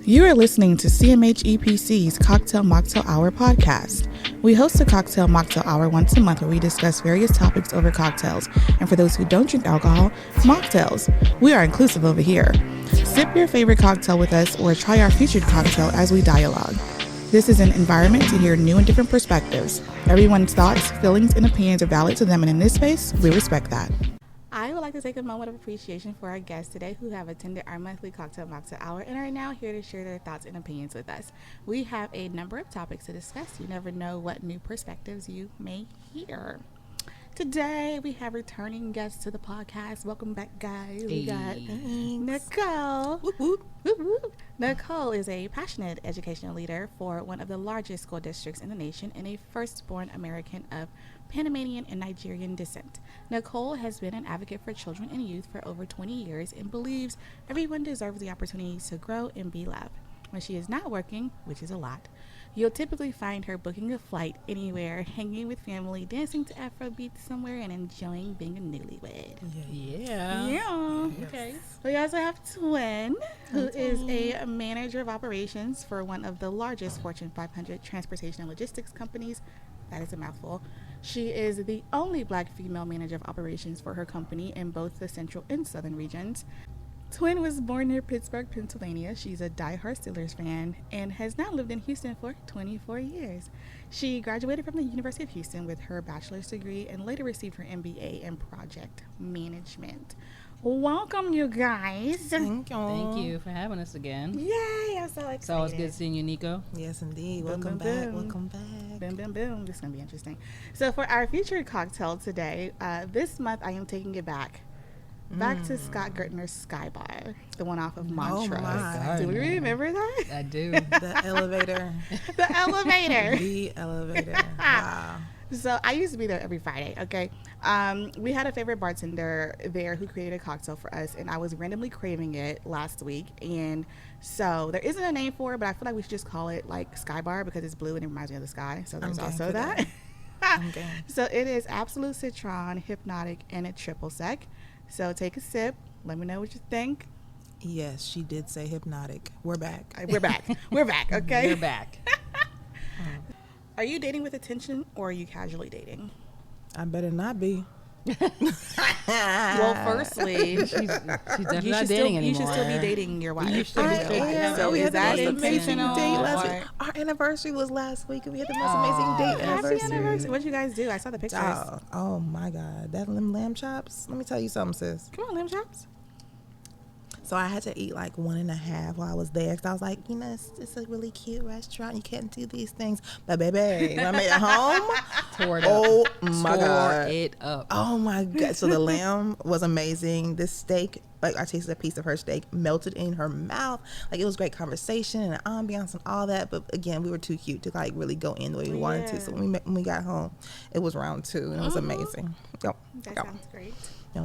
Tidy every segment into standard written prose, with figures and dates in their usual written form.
You are listening to CMH EPC's Mocktail Hour Podcast. We host a Mocktail Hour once a month where we discuss various topics over cocktails. And for those who don't drink alcohol, mocktails. We are inclusive over here. Sip your favorite cocktail with us or try our featured cocktail as we dialogue. This is an environment to hear new and different perspectives. Everyone's thoughts, feelings, and opinions are valid to them, and in this space, we respect that. I would like to take a moment of appreciation for our guests today who have attended our monthly Mocktail Hour and are now here to share their thoughts and opinions with us. We have a number of topics to discuss. You never know what new perspectives you may hear. Today, we have returning guests to the podcast. Welcome back, guys. We got Nicole. Whoop, whoop. Whoop, whoop. Nicole is a passionate educational leader for one of the largest school districts in the nation and a firstborn American of Panamanian and Nigerian descent. Nicole has been an advocate for children and youth for over 20 years and believes everyone deserves the opportunity to grow and be loved. When she is not working, which is a lot, you'll typically find her booking a flight anywhere, hanging with family, dancing to Afrobeat somewhere, and enjoying being a newlywed. Yeah. Okay. We also have Twin, who is a manager of operations for one of the largest Fortune 500 transportation and logistics companies. That is a mouthful. She is the only Black female manager of operations for her company in both the central and southern regions. Twin was born near Pittsburgh, Pennsylvania. She's a diehard Steelers fan and has now lived in Houston for 24 years. She graduated from the University of Houston with her bachelor's degree and later received her MBA in project management. Welcome, you guys. Thank you for having us again. Yay, I'm so excited. It's always good seeing you, Nico. Yes, indeed. Boom, Welcome boom, back. boom. Welcome back. Boom, boom, boom. This is going to be interesting. So for our featured cocktail today, this month I am taking it back to Scott Gertner's Sky Bar, the one off of Montrose. my. Do we remember that? I do. The elevator. The elevator. The elevator. Wow. So I used to be there every Friday, okay? We had a favorite bartender there who created a cocktail for us, and I was randomly craving it last week. And so there isn't a name for it, but I feel like we should just call it like Sky Bar because it's blue and it reminds me of the sky. So there's also that. So it is Absolute Citron, Hypnotic, and a triple sec. So take a sip. Let me know what you think. Yes, she did say hypnotic. We're back. We're back. We're back, okay? You're back. Are you dating with intention or are you casually dating? I better not be. Well, firstly, She's definitely not dating anymore. You should still be dating your wife. So is that intentional? Date last week. Our anniversary was last week, and we had the most amazing date Happy anniversary. anniversary. What'd you guys do? I saw the pictures. Oh my God. That lamb chops. Let me tell you something, sis. Come on, lamb chops. So I had to eat like 1.5 while I was there because I was like, it's a really cute restaurant. You can't do these things. But baby, when I made it home, Tore it up. oh my God. Tore it up. Oh my God. So the lamb was amazing. This steak, like I tasted a piece of her steak, melted in her mouth. Like it was great conversation and ambiance and all that. But again, we were too cute to like really go in the way we wanted to. So when we got home, it was round 2 and it was amazing. That sounds great.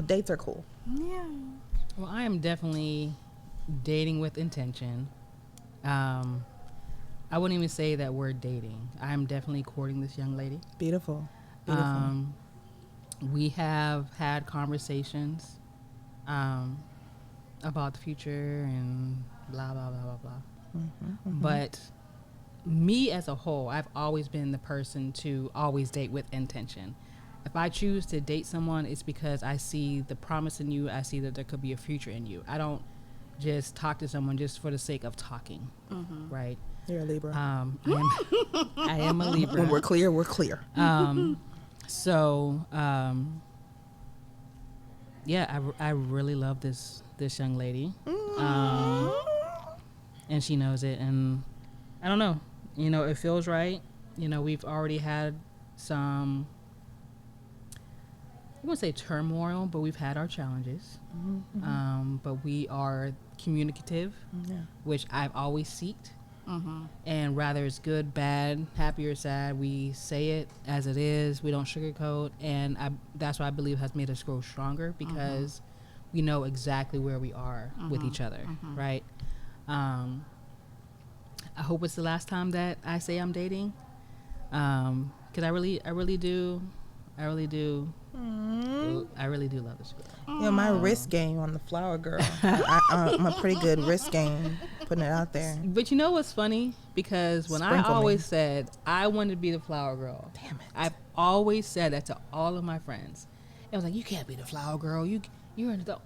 Dates are cool. Yeah. Well, I am definitely dating with intention. I wouldn't even say that we're dating. I'm definitely courting this young lady. Beautiful. We have had conversations about the future and blah, blah, blah, blah, blah. But me as a whole, I've always been the person to always date with intention. If I choose to date someone, it's because I see the promise in you. I see that there could be a future in you. I don't just talk to someone just for the sake of talking, right? You're a Libra. I am a Libra. When we're clear, we're clear. I really love this young lady, and she knows it. And I don't know, it feels right. We've already had some, I wouldn't say turmoil, but we've had our challenges. But we are communicative, which I've always sought. And rather it's good, bad, happy or sad, we say it as it is. We don't sugarcoat, and that's what I believe has made us grow stronger because we know exactly where we are with each other, right? I hope it's the last time that I say I'm dating, because I really do. I really do love this girl. My wrist game on the flower girl. I'm a pretty good wrist game putting it out there. But you know what's funny? Because when Sprinkle I always me. said I wanted to be the flower girl. Damn it. I've always said that to all of my friends. It was like, you can't be the flower girl. You're in the...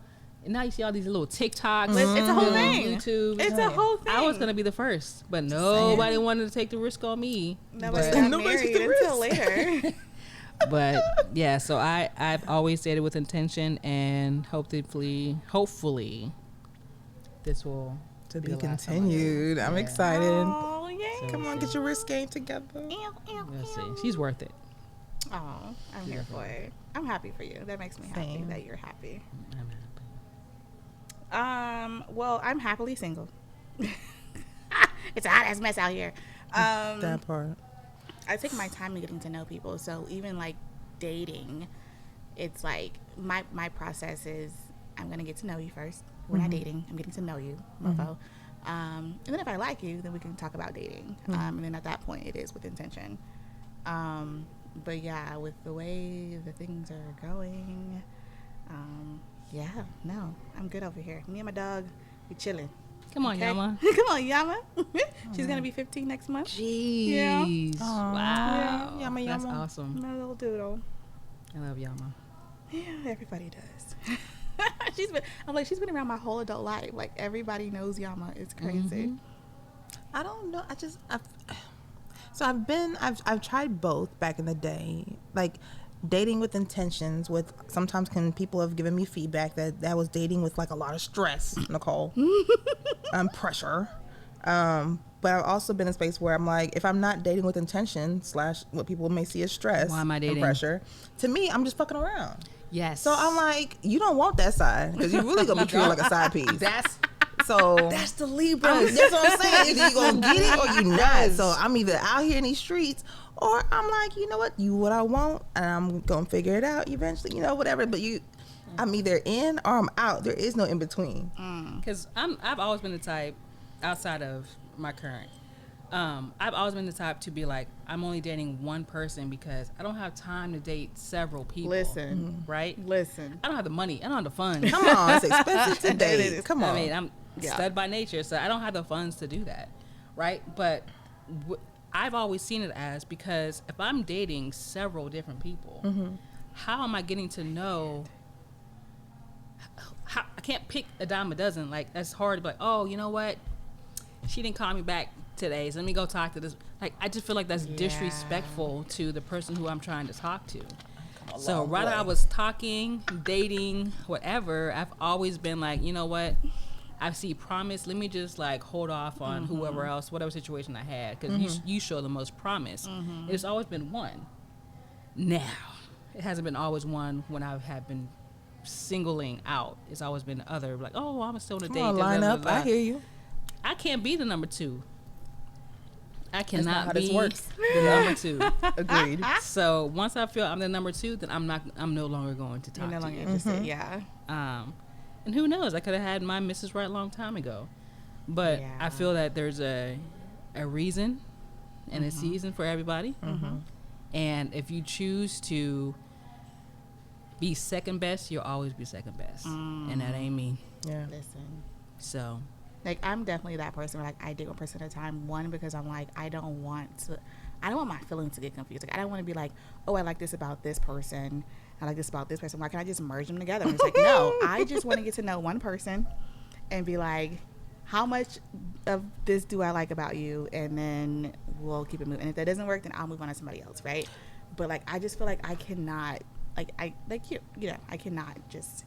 And now you see all these little TikToks. It's a whole thing. YouTube. It's a whole thing. I was going to be the first, but nobody wanted to take the risk on me. Nobody But- got Nobody married took the until risk. later. But yeah, so I've always said it with intention, and hopefully this will To be be the last time I do it. continued. I'm Yeah. excited. Oh, yay. So Come on, we'll get your wrist game together. We'll see. She's worth it. Oh, I'm here for it. I'm happy for you. That makes me happy Same. that you're happy. I'm happy. Well, I'm happily single. It's a hot ass mess out here. That part. I take my time in getting to know people. So even like dating, it's like my process is I'm gonna get to know you first. We're not dating. I'm getting to know you, mofo. And then if I like you, then we can talk about dating. And then at that point, it is with intention. But yeah, with the way the things are going, yeah, no, I'm good over here. Me and my dog, we chilling. Come on, Okay? Yama. Come on, Yama. She's gonna be 15 next month. Jeez. Aw. Wow. Yeah, Yama, That's Yama. awesome. My little doodle. I love Yama. Yeah, everybody does. she's been around my whole adult life. Like everybody knows Yama. It's crazy. I don't know. I've tried both back in the day. Like dating with intentions with sometimes people have given me feedback that was dating with like a lot of stress, Nicole. Pressure. But I've also been in a space where I'm like, if I'm not dating with intention / what people may see as stress Why am I dating? and pressure, to me, I'm just fucking around. Yes. So I'm like, you don't want that side because you're really gonna be treated like a side piece. That's That's the Libra. that's what I'm saying. Either you gonna get it or you not. So I'm either out here in these streets or I'm like, you know what, what I want, and I'm gonna figure it out eventually. Whatever. But I'm either in or I'm out. There is no in between. Because I've always been the type, outside of my current, I've always been the type to be like, I'm only dating one person because I don't have time to date several people. Listen. Right? Listen. I don't have the money. I don't have the funds. Come on, it's expensive to It date. is. Come on. I mean, I'm Yeah. stud by nature, so I don't have the funds to do that. Right? But I've always seen it as, because if I'm dating several different people, how am I getting to know... I can't pick a dime a dozen. Like, that's hard to be like, oh, you know what? She didn't call me back today, so let me go talk to this. Like, I just feel like that's disrespectful to the person who I'm trying to talk to. So whether I was talking, dating, whatever, I've always been like, you know what? I see promise. Let me just like hold off on whoever else, whatever situation I had, because you show the most promise. It's always been one. Now, it hasn't been always one when I have been singling out. It's always been other, like, oh, I'm still on a date. Come on, line up. I hear you. I can't be the number two. I not cannot how be this works. the number two. Agreed. So once I feel I'm the number two, then I'm no longer going to talk You're no to longer you. interested. Yeah. And who knows? I could have had my Mrs. Right a long time ago. But Yeah. I feel that there's a reason and a season for everybody. And if you choose to be second best, you'll always be second best. And that ain't me. Yeah. Listen. So Like, I'm definitely that person where, like, I date one person at a time. One, because I'm like, I don't want my feelings to get confused. Like, I don't want to be like, oh, I like this about this person. I like this about this person. Why can't I just merge them together? And it's like, no, I just want to get to know one person and be like, how much of this do I like about you? And then we'll keep it moving. And if that doesn't work, then I'll move on to somebody else, right? But, like, I just feel like I cannot, I cannot just...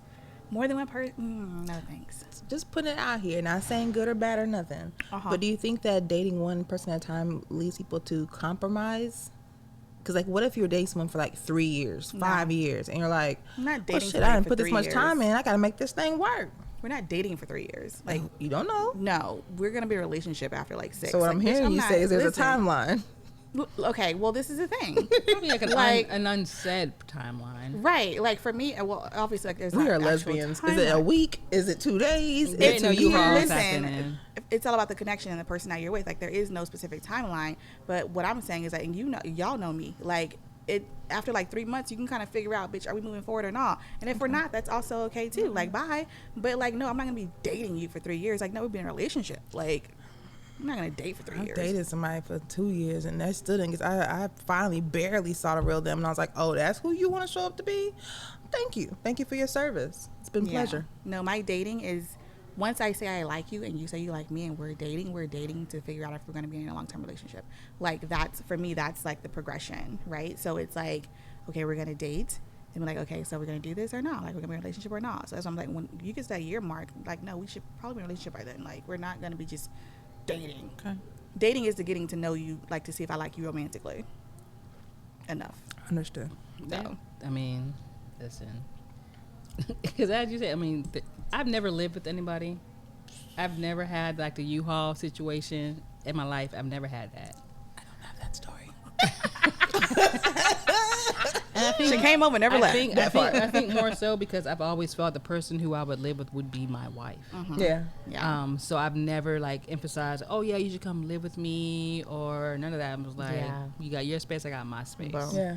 More than one person? No, thanks. Just putting it out here, not saying good or bad or nothing. But do you think that dating one person at a time leads people to compromise? Because, like, what if you're dating someone for, like, 3 years, 5 years, and you're like, I'm not oh, dating shit, I didn't for put this 3 much years. time in. I got to make this thing work. We're not dating for 3 years. Like, You don't know. no, we're going to be in a relationship after, like, 6. So what like, I'm bitch, hearing you not- say is there's listen. a timeline. Okay, well, this is the thing. probably like an unsaid timeline. Right. Like, for me, well, obviously, like, there's We not are actual lesbians. Is it a timeline. week? Is it 2 days? There Is ain't it no 2 U-Haul years? packing Listen, in. it's all about the connection and the person that you're with. Like, there is no specific timeline. But what I'm saying is that, and y'all know me. Like, after like 3 months, you can kind of figure out, bitch, are we moving forward or not? And if we're not, that's also okay too. Like, bye. But like, no, I'm not gonna be dating you for 3 years. Like, no, we've been in a relationship. Like, I'm not gonna date for 3 years. I dated somebody for 2 years, and that still didn't. I finally barely saw the real them, and I was like, oh, that's who you want to show up to be? Thank you for your service. It's been a pleasure. No, my dating is, once I say I like you and you say you like me and we're dating to figure out if we're going to be in a long-term relationship. Like, that's, for me, that's like the progression, right? So it's like, okay, we're going to date. And we're like, okay, so we're going to do this or not? Like, we're going to be in a relationship or not? So that's why I'm like, when you get to that year mark, like, no, we should probably be in a relationship by then. Like, we're not going to be just dating. Okay. Dating is the getting to know you, like, to see if I like you romantically. Enough. Understood. So. I mean, listen. Because as you said, I mean, I've never lived with anybody. I've never had like the U-Haul situation in my life. I've never had that. I don't have that story. She came over, never left. I think more so because I've always felt the person who I would live with would be my wife. Mm-hmm. Yeah. So I've never like emphasized, oh yeah, you should come live with me or none of that. I was like, you got your space, I got my space. Yeah.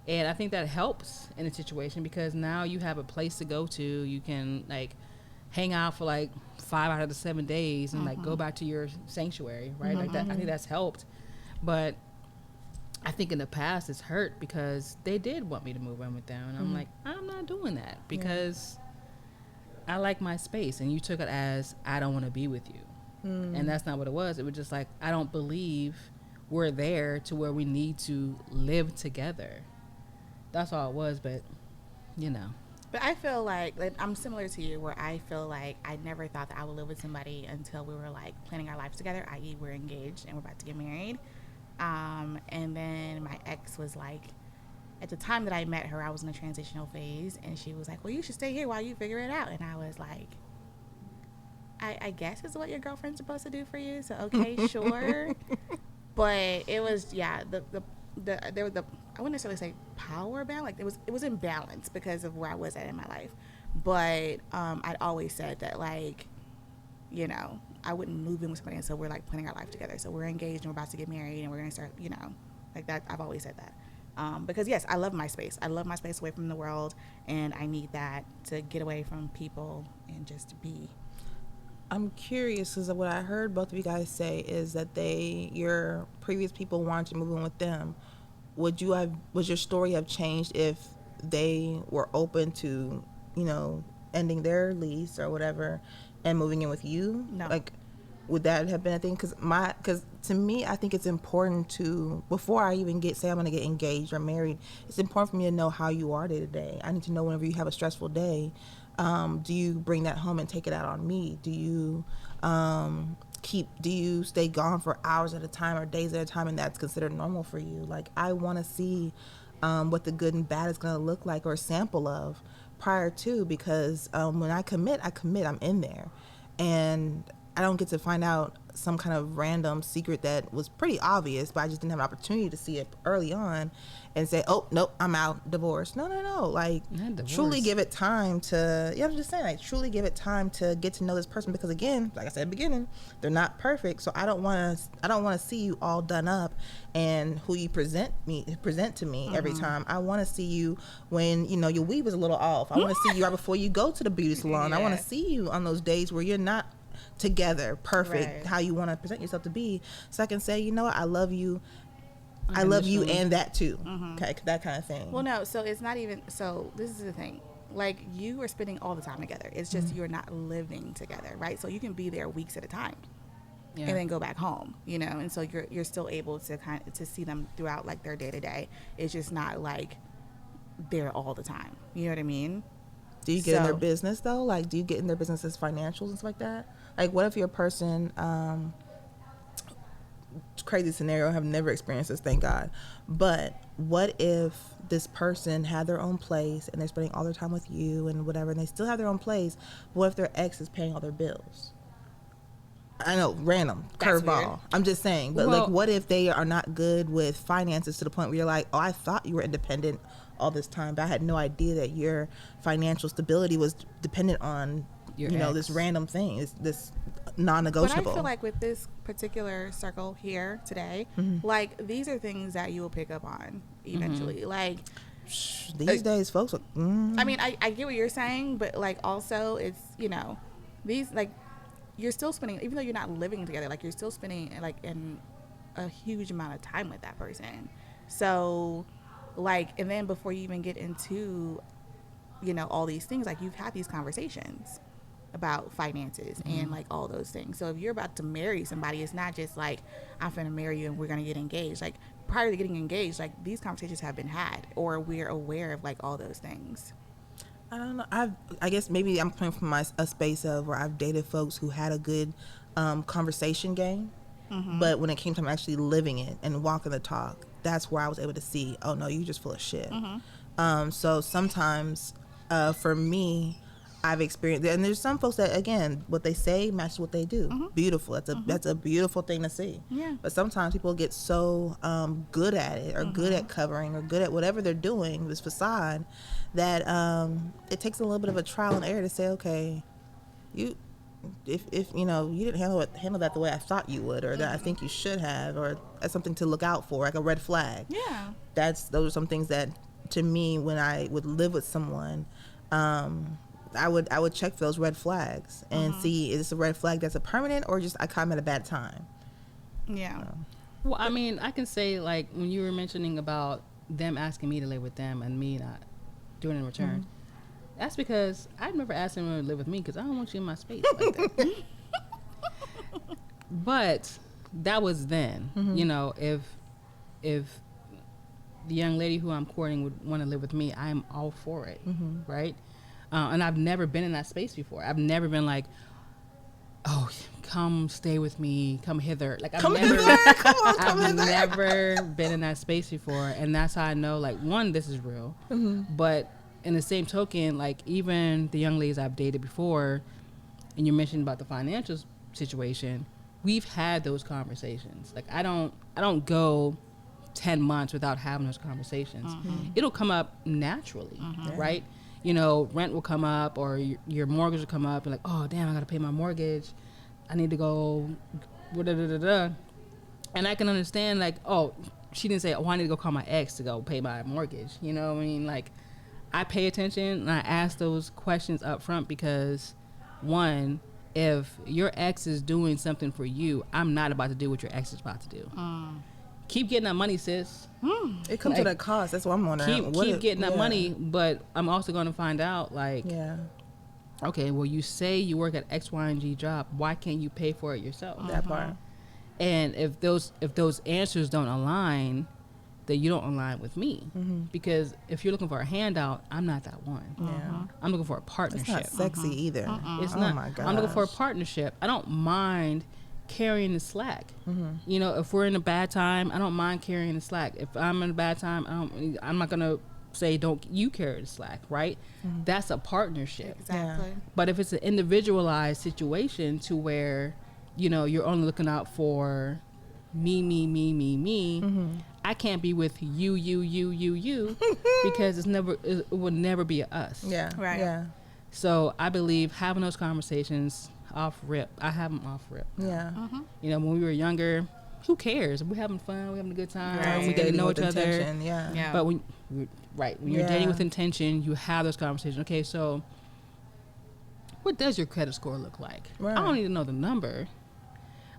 And I think that helps in a situation because now you have a place to go to. You can like hang out for like 5 out of the 7 days and like go back to your sanctuary, right? Like that. I think that's helped. But I think in the past it's hurt because they did want me to move in with them. And I'm like, I'm not doing that because I like my space. And you took it as I don't want to be with you. And that's not what it was. It was just like, I don't believe we're there to where we need to live together. That's all it was, but you know. But I feel like I'm similar to you, where I feel like I never thought that I would live with somebody until we were like planning our lives together, i.e. we're engaged and we're about to get married. And then my ex was like, at the time that I met her, I was in a transitional phase, and she was like, well, you should stay here while you figure it out. And I was like, I guess it's what your girlfriend's supposed to do for you, so okay, sure. But it was, there was I wouldn't necessarily say power balance, like it was imbalance because of where I was at in my life. But I'd always said that, like, you know, I wouldn't move in with somebody until we're like planning our life together. So we're engaged and we're about to get married and we're gonna start, you know, like that. I've always said that because yes, I love my space. I love my space away from the world, and I need that to get away from people and just be. I'm curious because what I heard both of you guys say is that your previous people wanted to move in with them. Would your story have changed if they were open to, you know, ending their lease or whatever and moving in with you? No. Like, would that have been a thing? Because to me, I think it's important to, before I even say I'm going to get engaged or married, it's important for me to know how you are day to day. I need to know whenever you have a stressful day, do you bring that home and take it out on me? Do you do you stay gone for hours at a time or days at a time, and that's considered normal for you? Like, I want to see what the good and bad is going to look like, or a sample of, prior to, because when I commit, I'm in there, and I don't get to find out some kind of random secret that was pretty obvious, but I just didn't have an opportunity to see it early on and say, oh, nope, I'm out, divorce. No. Like, truly give it time to, I'm just saying, like, truly give it time to get to know this person, because again, like I said at the beginning, they're not perfect. So I don't want to see you all done up and who you present to me every time. I want to see you when, you know, your weave is a little off. I want to see you right before you go to the beauty salon. I want to see you on those days where you're not together perfect, how you want to present yourself to be, so I can say, you know what, I love you and that too. Okay, that kind of thing. Well, no, so it's not even, so this is the thing, like, you are spending all the time together, it's just you're not living together, right? So you can be there weeks at a time and then go back home, you know, and so you're still able to to see them throughout, like, their day to day. It's just not like they're all the time, you know what I mean? Do you get in their business though? Like, do you get in their business as financials and stuff like that? Like, what if you're a person, crazy scenario, I have never experienced this, thank God, but what if this person had their own place and they're spending all their time with you and whatever, and they still have their own place, but what if their ex is paying all their bills? I know, random, curveball. I'm just saying, but like, what if they are not good with finances to the point where you're like, oh, I thought you were independent all this time, but I had no idea that your financial stability was dependent on this random thing. It's this non-negotiable. But I feel like with this particular circle here today, like these are things that you will pick up on eventually. Like these days, folks are, I mean, I get what you're saying, but like also it's, these, like, you're still spending, even though you're not living together, like you're still spending like in a huge amount of time with that person. So like, and then before you even get into, all these things, like you've had these conversations about finances and like all those things. So if you're about to marry somebody, it's not just like, I'm finna marry you and we're gonna get engaged. Like prior to getting engaged, like these conversations have been had, or we're aware of like all those things. I don't know. I guess maybe I'm coming from a space of where I've dated folks who had a good conversation game, but when it came to actually living it and walking the talk, that's where I was able to see, oh no, you're just full of shit. So sometimes for me, I've experienced, and there's some folks that, again, what they say matches what they do. Beautiful. That's a beautiful thing to see. Yeah. But sometimes people get so good at it, or good at covering, or good at whatever they're doing, this facade, that it takes a little bit of a trial and error to say, okay, if you didn't handle that the way I thought you would, or that I think you should have, or that's something to look out for, like a red flag. Yeah. Those are some things that, to me, when I would live with someone, I would check for those red flags and see, is this a red flag that's a permanent, or just I caught him at a bad time? Yeah. Well, I mean, I can say, like, when you were mentioning about them asking me to live with them and me not doing it in return, that's because I'd never asked them to live with me because I don't want you in my space like that. But that was then. If the young lady who I'm courting would want to live with me, I am all for it, right? And I've never been in that space before. I've never been like, oh, come stay with me, come hither. Like I've never been in that space before, and that's how I know, like, one, this is real. But in the same token, like, even the young ladies I've dated before, and you mentioned about the financial situation, we've had those conversations. Like I don't go 10 months without having those conversations. It'll come up naturally, right? Rent will come up, or your mortgage will come up. You're like, oh, damn, I got to pay my mortgage. I need to go, da-da-da-da-da. And I can understand, like, oh, she didn't say, oh, I need to go call my ex to go pay my mortgage. You know what I mean? Like, I pay attention, and I ask those questions up front because, one, if your ex is doing something for you, I'm not about to do what your ex is about to do. Keep getting that money, sis. It comes at a cost. That's what I'm wondering. Keep getting that money, but I'm also going to find out, like, okay, well, you say you work at X, Y, and G job. Why can't you pay for it yourself? That part. And if those answers don't align, then you don't align with me. Because if you're looking for a handout, I'm not that one. I'm looking for a partnership. It's not sexy either. It's not. My gosh. I'm looking for a partnership. I don't mind carrying the slack. If we're in a bad time, I don't mind carrying the slack. If I'm in a bad time, I'm not gonna say don't you carry the slack, right? That's a partnership. Exactly. But if it's an individualized situation to where you're only looking out for me, I can't be with you because it will never be a us. So I believe having those conversations off rip. I have them off rip. When we were younger, who cares? We're having fun. We're having a good time. We get to know each other. But when you're dating with intention, you have those conversations. Okay, so what does your credit score look like? I don't need to know the number.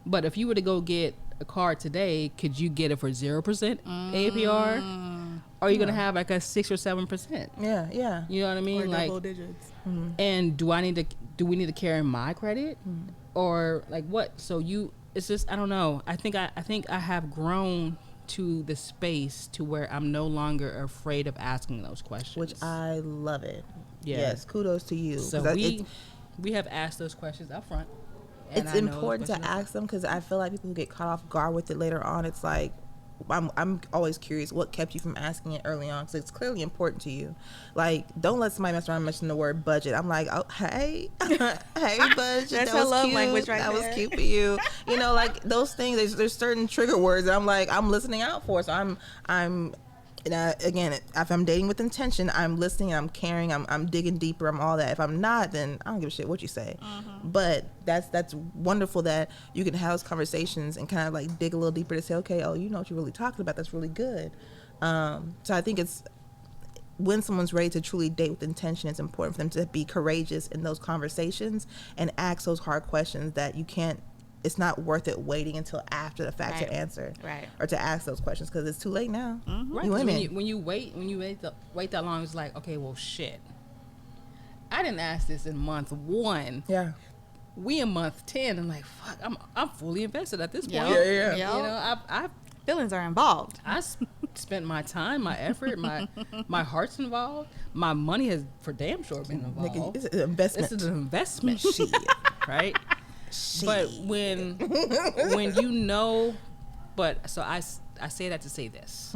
But if you were to go get a car today, could you get it for 0% APR? Or are you going to have like a 6 or 7%? Yeah. You know what I mean? Or like double digits. And do we need to carry my credit? Or like what? So it's just, I don't know. I think I have grown to the space to where I'm no longer afraid of asking those questions. Which I love it. Yeah. Yes, kudos to you. So we have asked those questions up front. It's important to ask them because I feel like people who get caught off guard with it later on, it's like, I'm always curious what kept you from asking it early on, because it's clearly important to you. Like, don't let somebody mess around and mention the word budget. I'm like, oh, hey budget. That's that her was love cute. language right that there. was cute for you. Like those things. There's certain trigger words that I'm like, I'm listening out for. So I'm And again, if I'm dating with intention, I'm listening, I'm caring, I'm digging deeper, I'm all that. If I'm not, then I don't give a shit what you say. But that's wonderful that you can have those conversations and kind of like dig a little deeper to say, okay, oh, you know what you're really talking about. That's really good. So I think it's when someone's ready to truly date with intention, it's important for them to be courageous in those conversations and ask those hard questions that you can't. It's not worth it waiting until after the fact to answer, or to ask those questions, because it's too late now. Right. When you wait that long, it's like, okay, well, shit. I didn't ask this in month 1. Yeah. We in month 10. I'm like, fuck. I'm fully invested at this point. Yeah. You know, I Feelings are involved. I spent my time, my effort, my heart's involved. My money has for damn sure been involved. It's an investment. This is an investment, shit, right? But when you know, so I say that to say this.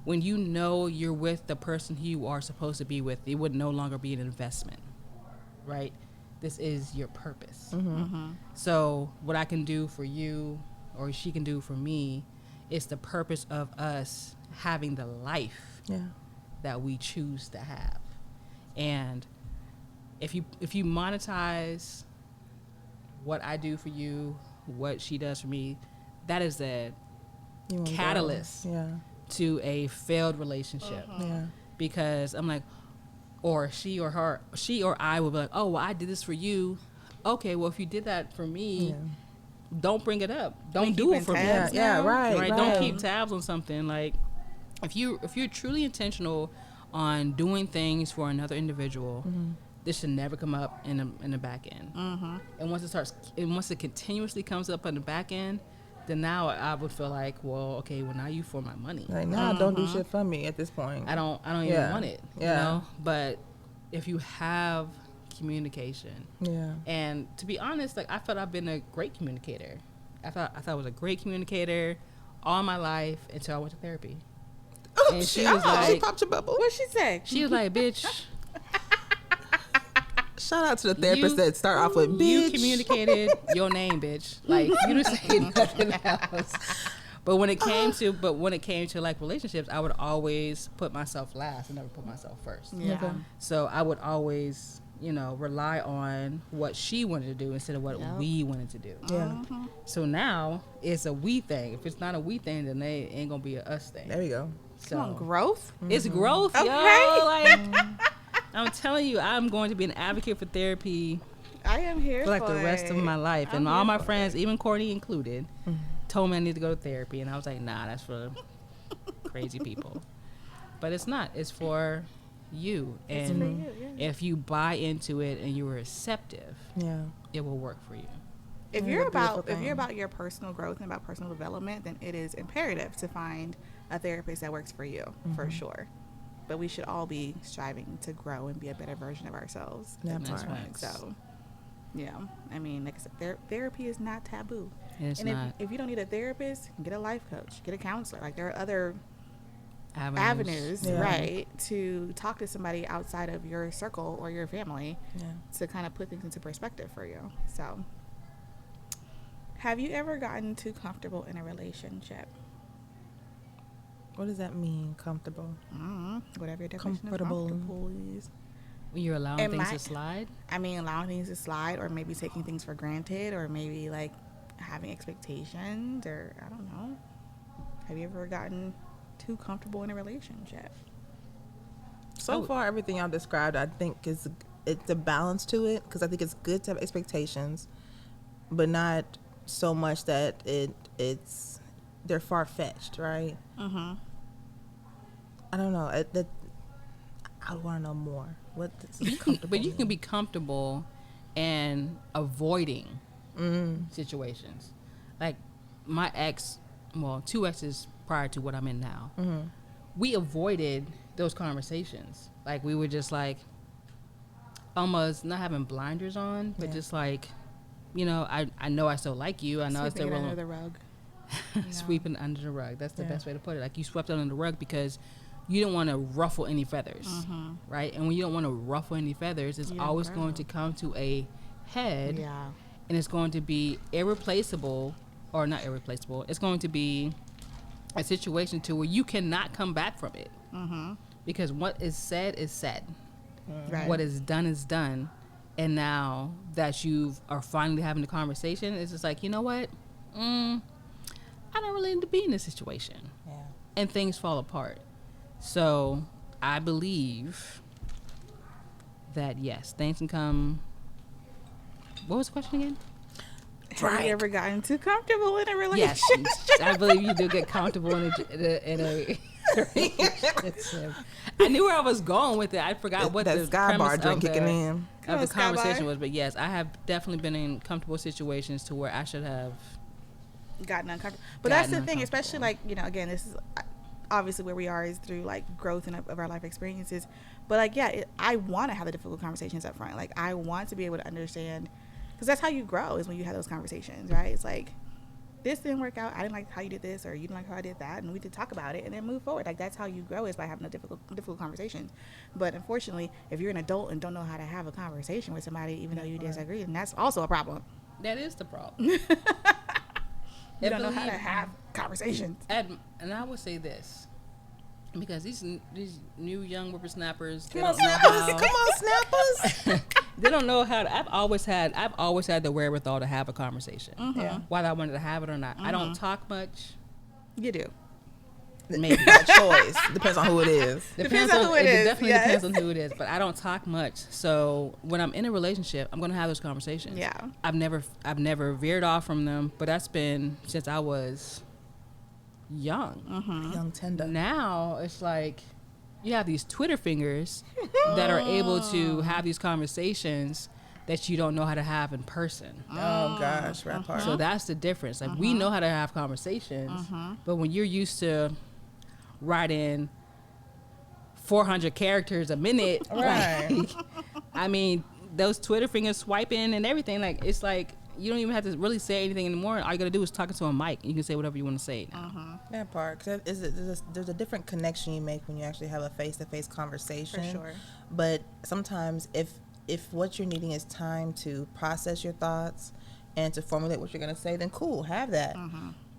When you know you're with the person who you are supposed to be with, it would no longer be an investment, right? This is your purpose. So what I can do for you, or she can do for me, is the purpose of us having the life that we choose to have. And if you monetize what I do for you, what she does for me, that is a catalyst to a failed relationship. Because I'm like, or she or I will be like, oh, well, I did this for you. Okay, well, if you did that for me, don't bring it up. Don't do it for me. Right. Don't keep tabs on something. Like, if you're truly intentional on doing things for another individual, this should never come up in the back end. And once it continuously comes up in the back end, then now I would feel like, well, okay, well, now you for my money. Like, now don't do shit for me at this point. I don't even want it. You know? But if you have communication, and to be honest, like, I felt I've been a great communicator. I thought I was a great communicator all my life until I went to therapy. And she was like, she popped your bubble. What'd she say? She was like, bitch. Shout out to the therapist that start off with, bitch. You communicated your name, bitch. Like, you didn't say nothing else. But when it came to like relationships, I would always put myself last and never put myself first. So I would always, rely on what she wanted to do instead of what we wanted to do. So now it's a we thing. If it's not a we thing, then it ain't gonna be a us thing. There you go. So Come on, growth. It's growth, Okay. yo. Like, I'm telling you, I'm going to be an advocate for therapy. I am here for like the rest of my life. And all my friends, even Courtney included, told me I need to go to therapy. And I was like, nah, that's for crazy people. But it's not. It's for you. And if you buy into it and you're receptive, it will work for you. If you're about your personal growth and about personal development, then it is imperative to find a therapist that works for you, for sure. But we should all be striving to grow and be a better version of ourselves. That's right. So, I mean, like I said, therapy is not taboo. It's not. If you don't need a therapist, get a life coach, get a counselor. Like, there are other avenues, right, to talk to somebody outside of your circle or your family to kind of put things into perspective for you. So, have you ever gotten too comfortable in a relationship? What does that mean, comfortable? Whatever your definition of comfortable is. When you're allowing things to slide? I mean, allowing things to slide, or maybe taking things for granted, or maybe like having expectations, or I don't know. Have you ever gotten too comfortable in a relationship? So far, everything I've described, I think it's a balance to it, because I think it's good to have expectations, but not so much that they're far-fetched, right? I don't know. I want to know more. What is comfortable? But you can be comfortable and avoiding situations. Like my ex, well, 2 exes prior to what I'm in now, we avoided those conversations. Like, we were just like almost not having blinders on, but just like, I know I still like you. I know I still under the rug. Sweeping under the rug. That's the best way to put it. Like, you swept under the rug because you don't want to ruffle any feathers, right? And when you don't want to ruffle any feathers, it's always going to come to a head, and it's going to be irreplaceable, or not irreplaceable. It's going to be a situation to where you cannot come back from it. Because what is said is said. Right. What is done. And now that you are finally having the conversation, it's just like, you know what? I don't really need to be in this situation. Yeah. And things fall apart. So I believe that, yes, things can come. What was the question again? Have you ever gotten too comfortable in a relationship? Yes, I believe you do get comfortable in a relationship. I knew where I was going with it. I forgot what that the sky bar premise drink of kicking in. the conversation was. But yes, I have definitely been in comfortable situations to where I should have Gotten uncomfortable. But that's the thing, especially like, you know, again, this is obviously where we are is through like growth and of our life experiences. But like, yeah, I want to have the difficult conversations up front. Like, I want to be able to understand, because that's how you grow, is when you have those conversations, right? It's like, this didn't work out. I didn't like how you did this, or you didn't like how I did that, and we did talk about it and then move forward. Like, that's how you grow, is by having a difficult conversations. But unfortunately, if you're an adult and don't know how to have a conversation with somebody, even though you disagree, then that's also a problem. That is the problem. You don't know how to have conversations. And I would say this, because these new young whippersnappers, Come on, snappers. they don't know how to. I've always had the wherewithal to have a conversation, Yeah. whether I wanted to have it or not. I don't talk much. You do. Maybe. By choice. Depends on who it is. Depends on who it is, definitely yes. depends on who it is. But I don't talk much. So when I'm in a relationship, I'm gonna have those conversations. Yeah. I've never veered off from them, but that's been since I was young. Young tender. Now it's like you have these Twitter fingers that are able to have these conversations that you don't know how to have in person. Oh gosh, that part. So that's the difference. Like, we know how to have conversations, but when you're used to writing 400 characters a minute, Right. like, I mean, those Twitter fingers swiping and everything, like, it's like you don't even have to really say anything anymore. All you gotta do is talk into a mic. You can say whatever you want to say now. That part, cause there's a different connection you make when you actually have a face-to-face conversation. For sure. But sometimes if what you're needing is time to process your thoughts and to formulate what you're gonna say, then cool, have that.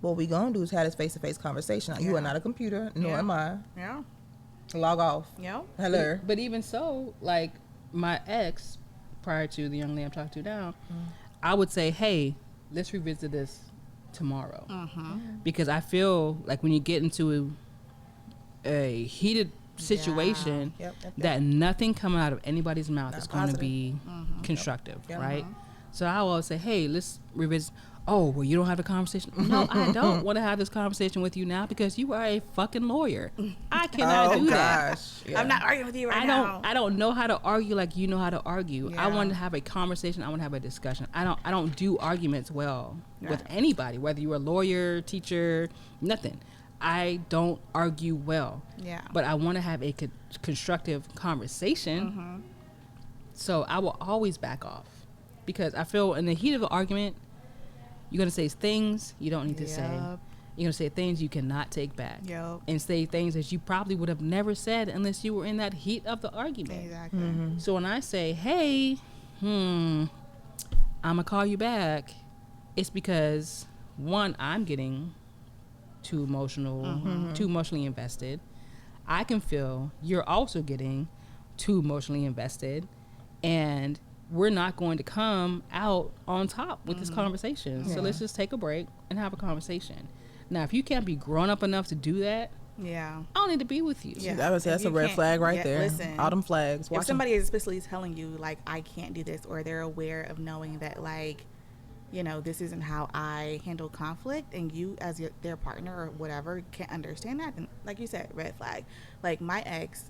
What we gonna do is have this face-to-face conversation. You are not a computer, nor am I. Yeah. Log off. Yeah. Hello. But even so, like, my ex, prior to the young lady I'm talking to now, I would say, hey, let's revisit this tomorrow. Because I feel like when you get into a heated situation, Yep. that nothing coming out of anybody's mouth Not is going to positive. be constructive, Yep. right? So I always say, hey, let's revisit. Oh, well, you don't have a conversation? No, I don't want to have this conversation with you now because you are a fucking lawyer. I cannot do that. Gosh. Yeah. I'm not arguing with you right now. I don't know how to argue like you know how to argue. Yeah. I want to have a conversation. I want to have a discussion. I don't do arguments well with anybody, whether you're a lawyer, teacher, nothing. I don't argue well. Yeah. But I want to have a constructive conversation. So I will always back off because I feel in the heat of an argument, you're going to say things you don't need to say. You're going to say things you cannot take back. Yep. And say things that you probably would have never said unless you were in that heat of the argument. Exactly. So when I say, hey, I'm going to call you back, it's because, one, I'm getting too emotionally invested. I can feel you're also getting too emotionally invested. And we're not going to come out on top with this conversation. So let's just take a break and have a conversation. Now, if you can't be grown up enough to do that, Yeah. I don't need to be with you. Yeah. That was that's a You red can't- flag right yeah, there. listen. All them flags. If Watch 'em. somebody is explicitly telling you, like, I can't do this, or they're aware of knowing that, like, you know, this isn't how I handle conflict, and you as their partner or whatever can't understand that, then, like you said, red flag. Like, my ex,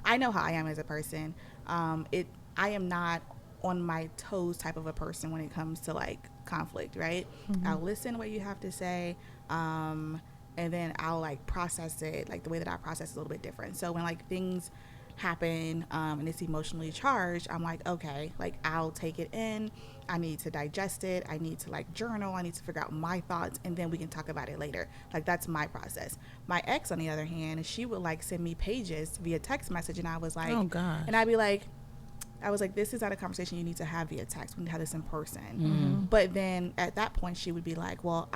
I know how I am as a person. I am not on my toes type of a person when it comes to, like, conflict, right? I'll listen to what you have to say, and then I'll, like, process it. Like, the way that I process is a little bit different. So when, like, things happen and it's emotionally charged, I'm like, okay, like, I'll take it in. I need to digest it. I need to, like, journal. I need to figure out my thoughts, and then we can talk about it later. Like, that's my process. My ex, on the other hand, she would, like, send me pages via text message, and I was like, Oh, gosh. and I'd be like, I was like, this is not a conversation you need to have via text. We need to have this in person. But then at that point, she would be like, well,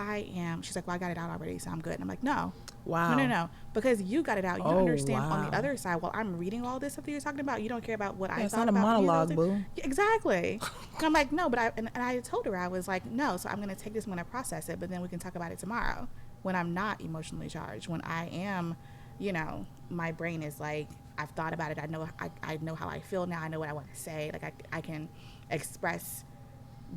she's like, well, I got it out already, so I'm good. And I'm like, no. Wow. No. Because you got it out. You don't understand on the other side. While I'm reading all this stuff that you're talking about, you don't care about what I thought it's not a about monologue, boo. Yeah, exactly. And I'm like, no, but I told her, I was like, no, so I'm going to take this, I'm going to process it, but then we can talk about it tomorrow when I'm not emotionally charged, when I am, my brain is like, I've thought about it. I know how I feel now. I know what I want to say. Like I can express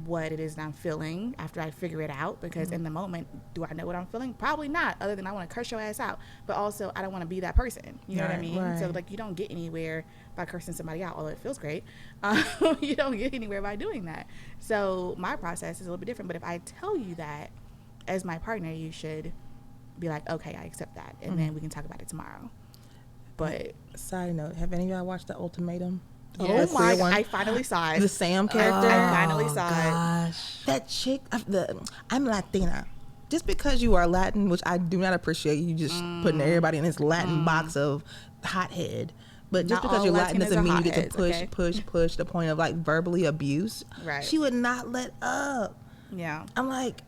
what it is that I'm feeling after I figure it out, because in the moment, do I know what I'm feeling? Probably not, other than I want to curse your ass out. But also, I don't want to be that person. You know what I mean? Right. So, like, you don't get anywhere by cursing somebody out, although it feels great. You don't get anywhere by doing that. So my process is a little bit different. But if I tell you that as my partner, you should be like, okay, I accept that. And then we can talk about it tomorrow. But side note, have any of y'all watched The Ultimatum? Oh my! I finally saw it. The Sam character. I finally saw it. That chick. I'm Latina. Just because you are Latin, which I do not appreciate, you just putting everybody in this Latin box of hothead. But just Not because all you're Latin Latinas doesn't are mean you get to hotheads, push the point of like verbally abuse. Right. She would not let up. Yeah. I'm like,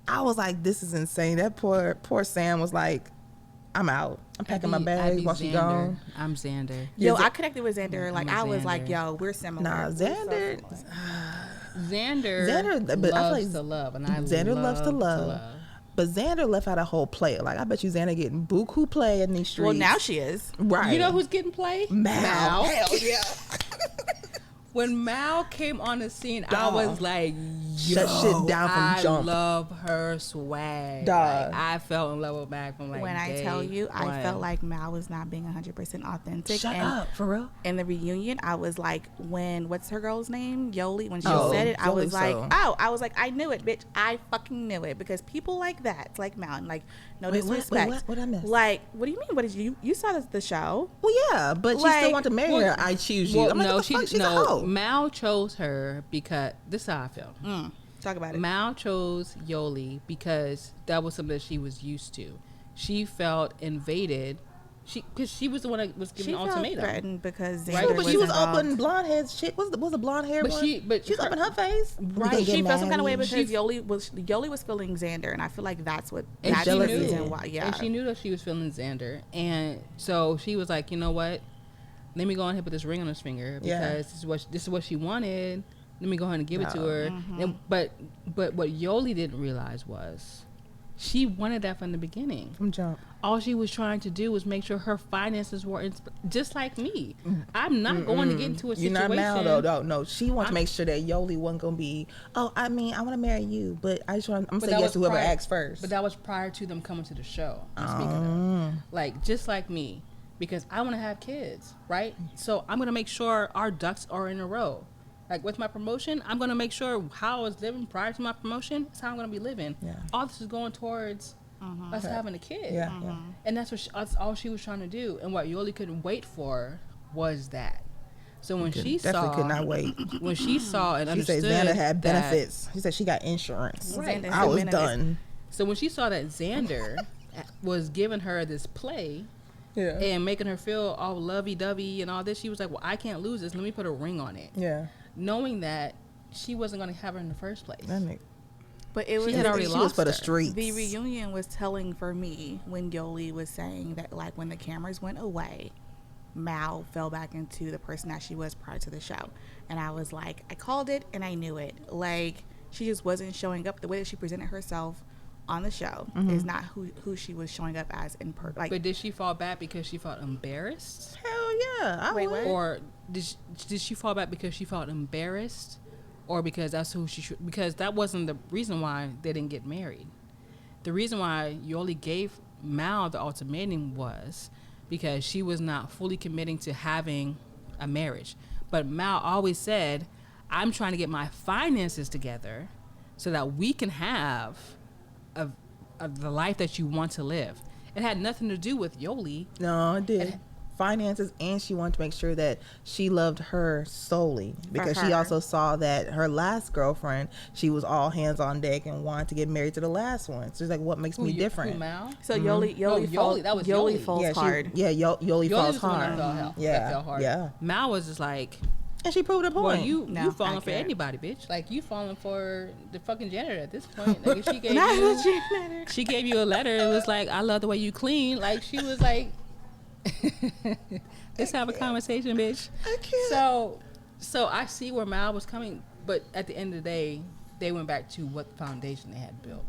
I was like, this is insane. That poor Sam was like, I'm out. I'm packing my bags while she gone. I'm Xander. Yo, I connected with Xander. Like, I'm a I was Xander. like, yo, we're similar. Nah, Xander. Xander but I feel loves like to love, and I Xander loves to love. But Xander left out a whole play. Like, I bet you Xander getting buku play in these streets. Well, now she is. Right. You know who's getting played? Mal. Hell yeah. When Mal came on the scene, Dog. I was like, yo, Shut shit down from jump. I love her swag. Dog. Like, I fell in love with Mal from like When I day tell you, one. I felt like Mal was not being 100% authentic. Shut and up, for real? in the reunion, I was like, what's her girl's name? Yoli. When she Oh, said it, I was Yoli, like, I knew it, bitch. I fucking knew it, because people like that, like Mal, and like, no Wait, disrespect. what I missed? Like, what do you mean? What did you saw the show? Well, yeah, but she Like, still want to marry her. I choose you. Well, I'm like, no, what the fuck? She's a no. hoe. Mal chose her because this is how I feel. Talk about it. Mal chose Yoli because that was something that she was used to. She felt invaded. Because she was the one that was giving She the felt ultimatum. threatened because Right, Xander But she was involved. up in blonde head shit. Was the blonde hair But one? she's up in her face. Right. She felt some kind of way because She- Yoli was feeling Xander, and I feel like that's And the she knew. reason why. Yeah, And she knew that she was feeling Xander. And so she was like, you know what? Let me go ahead and put this ring on his finger because Yeah. this is what she wanted. Let me go ahead and give it to her. And, but what Yoli didn't realize was she wanted that from the beginning. From jump. All she was trying to do was make sure her finances were just like me. I'm not going to get into a You're situation. not Mal though. No. She wants to make sure that Yoli wasn't gonna be. Oh, I mean, I want to marry you, but I just want. I'm But saying that yes to was whoever prior- acts first. But that was prior to them coming to the show. Speaking of, like just like me, because I want to have kids, right? So I'm gonna make sure our ducks are in a row. Like with my promotion, I'm gonna make sure how I was living prior to my promotion is how I'm gonna be living. Yeah. All this is going towards us having a kid. Yeah. And that's all she was trying to do. And what Yoli couldn't wait for was that. So when she Definitely saw, could not wait. when she saw and She said understood Xander had that- benefits. She said she got insurance. Right. Xander I had was benefits. done. So when she saw that Xander was giving her this play Yeah. and making her feel all lovey-dovey and all this, she was like, well, I can't lose this. Let me put a ring on it. Yeah. Knowing that she wasn't going to have her in the first place. That nigga. But it was She had already She was lost for the her. streets. the reunion was telling for me when Yoli was saying that, like, when the cameras went away, Mal fell back into the person that she was prior to the show. And I was like, I called it and I knew it. Like, she just wasn't showing up. The way that she presented herself on the show is not who she was showing up as in person. Like, But did she fall back because she felt embarrassed? Hell yeah. I Wait, would. what? Or did she fall back because she felt embarrassed? Or because that's who because that wasn't the reason why they didn't get married. The reason why Yoli gave Mal the ultimatum was because she was not fully committing to having a marriage. But Mal always said, I'm trying to get my finances together so that we can have the life that you want to live. It had nothing to do with Yoli. No, it did. Finances, and she wanted to make sure that she loved her solely because she her. also saw that her last girlfriend, she was all hands on deck and wanted to get married to the last one. So it's like, what makes me different? Who, Mal? so Yoli Yoli, that was Yoli. falls Yeah, hard. Yoli Yoli falls was the one hard. that fell Yeah, that fell hard. yeah. Mal was just like, And she proved her point. Well, you No, falling for accurate. anybody, bitch. Like, you falling for the fucking janitor at this point. Like, if she gave Not you, the janitor. she gave you a letter. It was like, I love the way you clean. Like, she was like, let's have a conversation, bitch. I can't. So I see where Mal was coming, but at the end of the day, they went back to what foundation they had built.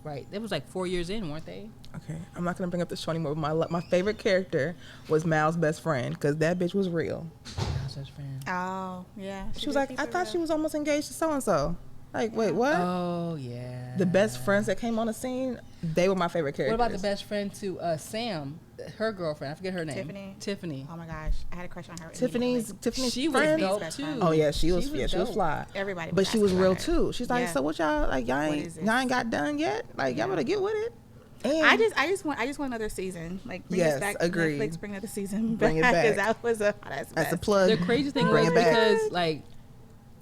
Right? It was like 4 years in, weren't they? Okay, I'm not gonna bring up the show anymore. My favorite character was Mal's best friend because that bitch was real. Mal's best friend. Oh, yeah. She was like, I thought she was almost engaged to so and so. Like, wait, what? Oh, yeah. The best friends that came on the scene, they were my favorite characters. What about the best friend to Sam, her girlfriend? I forget her name. Tiffany. Oh my gosh, I had a crush on her. Tiffany's She was friend. dope too. Oh yeah, she was dope. fly. Everybody, But she was asking real about her. too. She's like, Yeah. so what y'all like? Y'all What is ain't this? got done yet? Like y'all better get with it. And I just want another season. Like, bring Yes, us back. agreed. Netflix, bring another season. Bring it back. 'Cause back. That was a that's a plug. The crazy thing Bring was it back. because like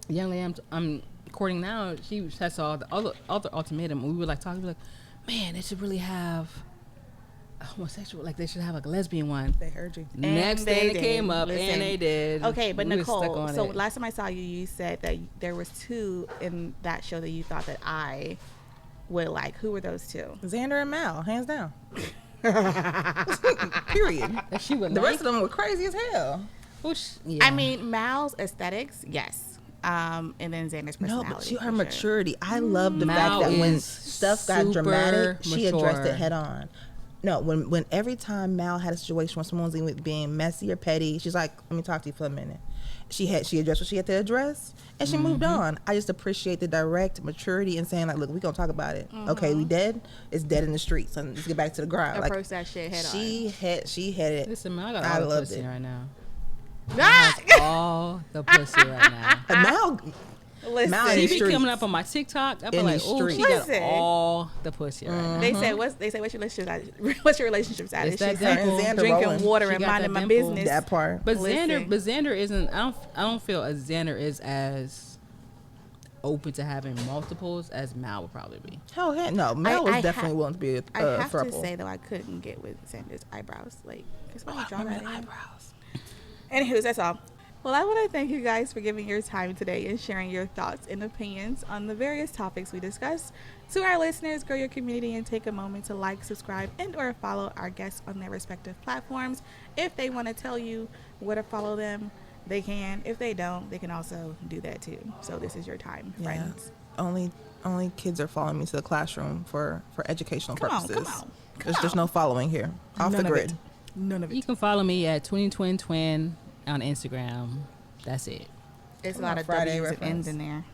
the young lady I'm courting now, she has all the other ultimatum. We were like talking, we were like, man, they should really have a homosexual. Like they should have like a lesbian one. They heard you. Next they thing it did. came up, Listen. and they did. Okay, but We were stuck Nicole, on so it. last time I saw you, you said that there was two in that show that you thought that I would like. Who were those two? Xander and Mal, hands down. Period. that she would The like. rest of them were crazy as hell. Yeah. I mean, Mal's aesthetics, yes. And then Xander's personality. No, but her for sure. maturity. I love the Mal fact that when is stuff got super dramatic, she addressed mature. it head on. No, when every time Mal had a situation where someone was being messy or petty, she's like, "Let me talk to you for a minute." She addressed what she had to address, and she moved on. I just appreciate the direct maturity and saying like, "Look, we gonna talk about it. Okay, we dead. It's dead in the streets, and let's get back to the grind." Like Approach that shit head on. she had it. Listen, man, I got I all the loved pussy it. right now. Ah! All the pussy right now. And Mal, Listen, Mal in She the be streets. coming up on my TikTok. I be In the like, oh, she streets. got Listen. all the pussy right now. they said what's your relationship? What's your relationship status? It's that She's like, dimple. Xander drinking rolling. water She and got minding that my dimple. business. that part. But Listen. Xander isn't. I don't feel as Xander is as open to having multiples as Mal would probably be. Hell, no. Mal was I definitely ha- willing to be a I have throuple. to say though, I couldn't get with Xander's eyebrows. Like, cause when you draw Remember that the in. eyebrows. Anywho, that's all. Well, I want to thank you guys for giving your time today and sharing your thoughts and opinions on the various topics we discussed. To our listeners, grow your community and take a moment to like, subscribe, and or follow our guests on their respective platforms. If they want to tell you where to follow them, they can. If they don't, they can also do that too. So this is your time, friends. Only kids are following me to the classroom for educational purposes. Come on. There's no following here. Off None the of grid. it. None of You it. can follow me at twin on Instagram. That's it. It's a Come lot on, of Friday W's and reference. N's in there.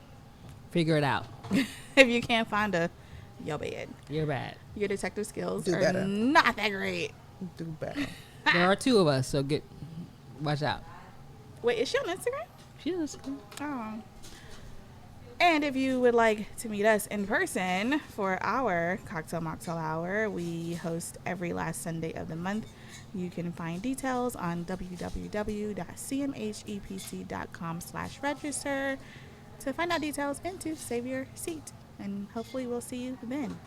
Figure it out. If you can't find a, you're bad. You're bad. Your detective skills Do are better. not that great. Do better. There are two of us, so watch out. Wait, is she on Instagram? She does. Oh. And if you would like to meet us in person for our Mocktail Hour, we host every last Sunday of the month. You can find details on www.cmhepc.com/register to find out details and to save your seat. And hopefully we'll see you then.